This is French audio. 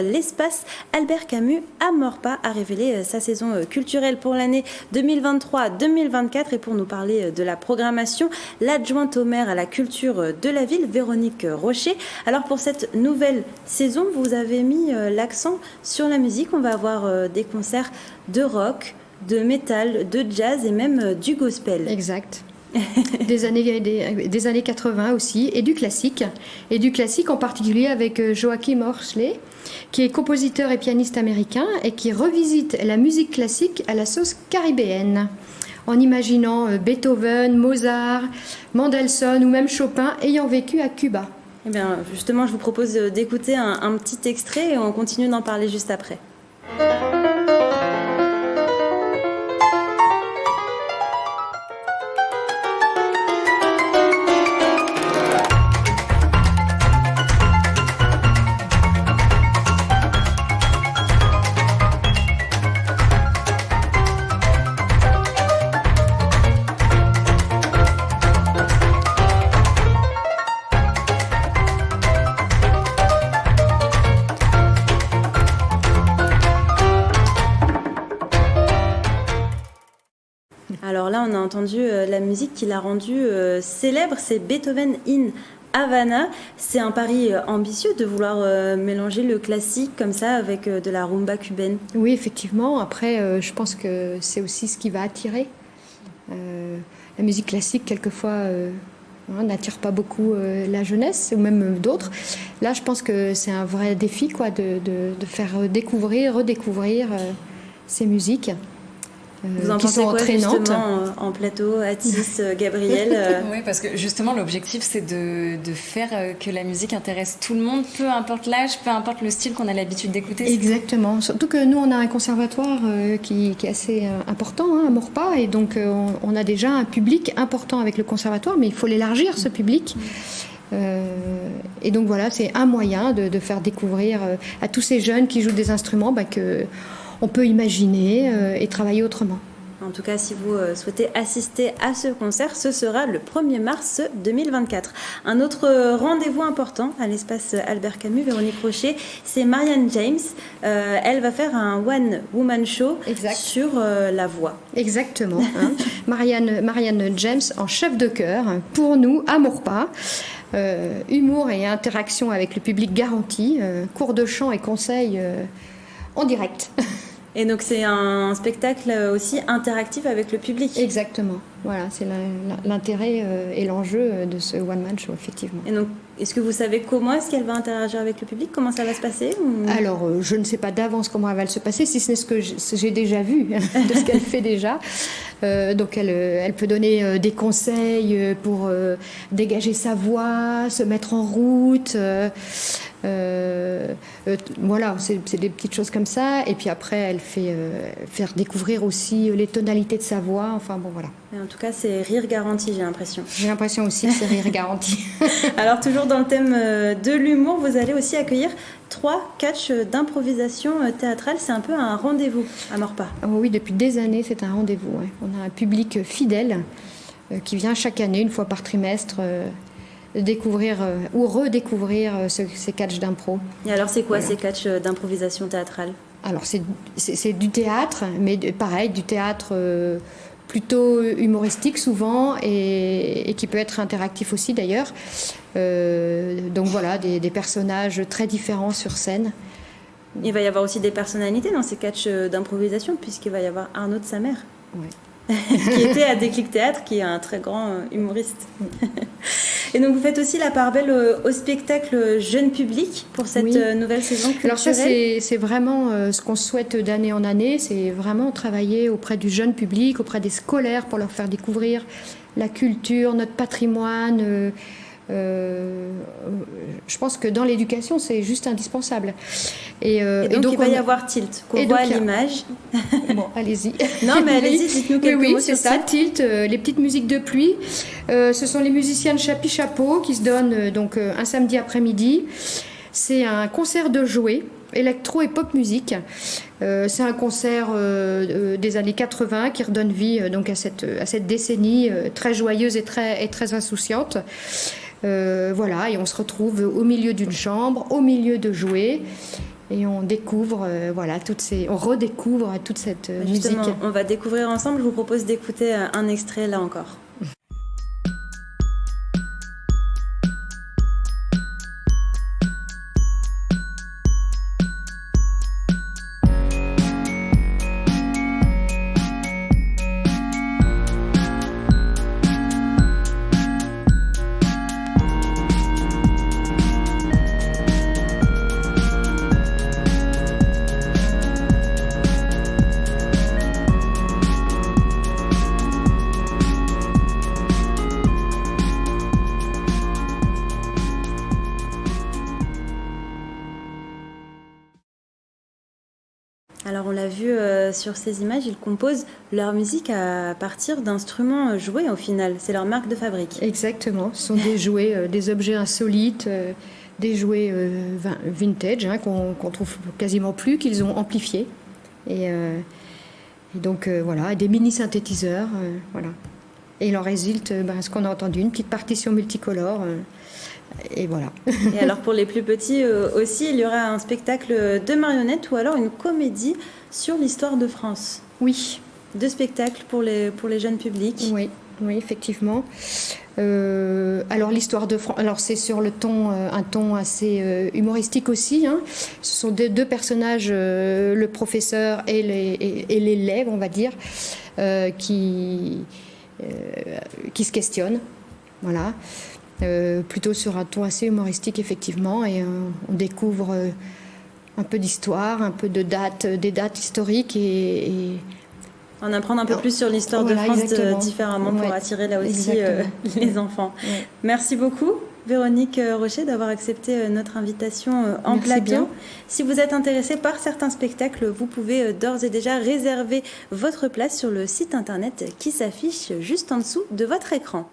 L'espace Albert Camus à Maurepas a révélé sa saison culturelle pour l'année 2023-2024 et pour nous parler de la programmation, l'adjointe au maire à la culture de la ville, Véronique Rocher. Alors pour cette nouvelle saison, vous avez mis l'accent sur la musique. On va avoir des concerts de rock, de métal, de jazz et même du gospel. Exact. des années 80 aussi, et du classique en particulier avec Joachim Horsley, qui est compositeur et pianiste américain et qui revisite la musique classique à la sauce caribéenne, en imaginant Beethoven, Mozart, Mendelssohn ou même Chopin ayant vécu à Cuba. Eh bien, justement, je vous propose d'écouter un petit extrait et on continue d'en parler juste après. Alors là, on a entendu la musique qui l'a rendu célèbre, c'est Beethoven in Havana. C'est un pari ambitieux de vouloir mélanger le classique comme ça avec de la rumba cubaine. Oui, effectivement. Après, je pense que c'est aussi ce qui va attirer. La musique classique, quelquefois, n'attire pas beaucoup la jeunesse ou même d'autres. Là, je pense que c'est un vrai défi de faire redécouvrir ces musiques. Vous en qui pensez sont quoi entraînantes. Justement en plateau, Atis, Gabriel Oui, parce que justement l'objectif c'est de faire que la musique intéresse tout le monde, peu importe l'âge, peu importe le style qu'on a l'habitude d'écouter. Exactement, surtout que nous on a un conservatoire qui est assez important à Maurepas, et donc on a déjà un public important avec le conservatoire, mais il faut l'élargir ce public. Et donc voilà, c'est un moyen de faire découvrir à tous ces jeunes qui jouent des instruments que on peut imaginer et travailler autrement. En tout cas, si vous souhaitez assister à ce concert, ce sera le 1er mars 2024. Un autre rendez-vous important à l'espace Albert Camus, Véronique Rocher, c'est Marianne James. Elle va faire un one-woman show sur la voix. Exactement. Marianne James en chef de chœur pour nous à Maurepas. Humour et interaction avec le public garanti, cours de chant et conseils en direct. Et donc c'est un spectacle aussi interactif avec le public. Exactement. Voilà, c'est l'intérêt et l'enjeu de ce one-man show, effectivement. Et donc, est-ce que vous savez comment est-ce qu'elle va interagir avec le public? Comment ça va se passer Alors, je ne sais pas d'avance comment elle va se passer, si ce n'est ce que j'ai déjà vu, de ce qu'elle fait déjà. Donc, elle peut donner des conseils pour dégager sa voix, se mettre en route. Voilà, c'est des petites choses comme ça. Et puis après, elle fait faire découvrir aussi les tonalités de sa voix. Enfin, bon, voilà. Et en tout cas, c'est rire garanti, j'ai l'impression. J'ai l'impression aussi que c'est rire garanti. Alors, toujours dans le thème de l'humour, vous allez aussi accueillir 3 catchs d'improvisation théâtrale. C'est un peu un rendez-vous à Maurepas. Oui, depuis des années, c'est un rendez-vous. Ouais. On a un public fidèle qui vient chaque année, une fois par trimestre, découvrir ou redécouvrir ces catchs d'impro. Et alors, c'est quoi ces catchs d'improvisation théâtrale? Alors, c'est du théâtre, mais pareil, du théâtre plutôt humoristique souvent et qui peut être interactif aussi d'ailleurs. Donc voilà, des personnages très différents sur scène. Il va y avoir aussi des personnalités dans ces catchs d'improvisation, puisqu'il va y avoir Arnaud de sa mère. Ouais. Qui était à Déclic Théâtre, qui est un très grand humoriste. Et donc vous faites aussi la part belle au spectacle jeune public pour cette nouvelle saison culturelle. Alors ça c'est vraiment ce qu'on souhaite d'année en année, c'est vraiment travailler auprès du jeune public, auprès des scolaires pour leur faire découvrir la culture, notre patrimoine. Je pense que dans l'éducation, c'est juste indispensable. Et donc il va y avoir Tilt, qu'on voit à l'image. Bon, allez-y. Non, mais allez-y, dites-nous quelques mots c'est sur ça, Tilt, les petites musiques de pluie. Ce sont les musiciens de Chapi Chapeau qui se donnent donc un samedi après-midi. C'est un concert de jouets, électro et pop musique. C'est un concert des années 80 qui redonne vie donc à cette décennie très joyeuse et très insouciante. Voilà, et on se retrouve au milieu d'une chambre, au milieu de jouets. et on découvre, on redécouvre toute cette musique. Justement, on va découvrir ensemble. Je vous propose d'écouter un extrait là encore. Alors on l'a vu sur ces images, ils composent leur musique à partir d'instruments joués au final. C'est leur marque de fabrique. Exactement, ce sont des jouets, des objets insolites, des jouets vintage qu'on trouve quasiment plus, qu'ils ont amplifiés. Et donc voilà, des mini-synthétiseurs. Voilà. Et il en résulte ce qu'on a entendu, une petite partition multicolore. Et voilà. Et alors pour les plus petits aussi, il y aura un spectacle de marionnettes ou alors une comédie sur l'histoire de France. Oui. 2 spectacles pour les jeunes publics. Oui, effectivement. Alors l'histoire de France, alors c'est sur un ton assez humoristique aussi. Ce sont 2 personnages, le professeur et l'élève, on va dire, qui se questionnent. Voilà. Plutôt sur un ton assez humoristique effectivement, et on découvre un peu d'histoire, un peu des dates historiques et en apprendre un peu plus sur l'histoire de France différemment pour attirer là aussi les enfants. Ouais. Merci beaucoup Véronique Rocher d'avoir accepté notre invitation en plateau. Bien. Si vous êtes intéressé par certains spectacles, vous pouvez d'ores et déjà réserver votre place sur le site internet qui s'affiche juste en dessous de votre écran.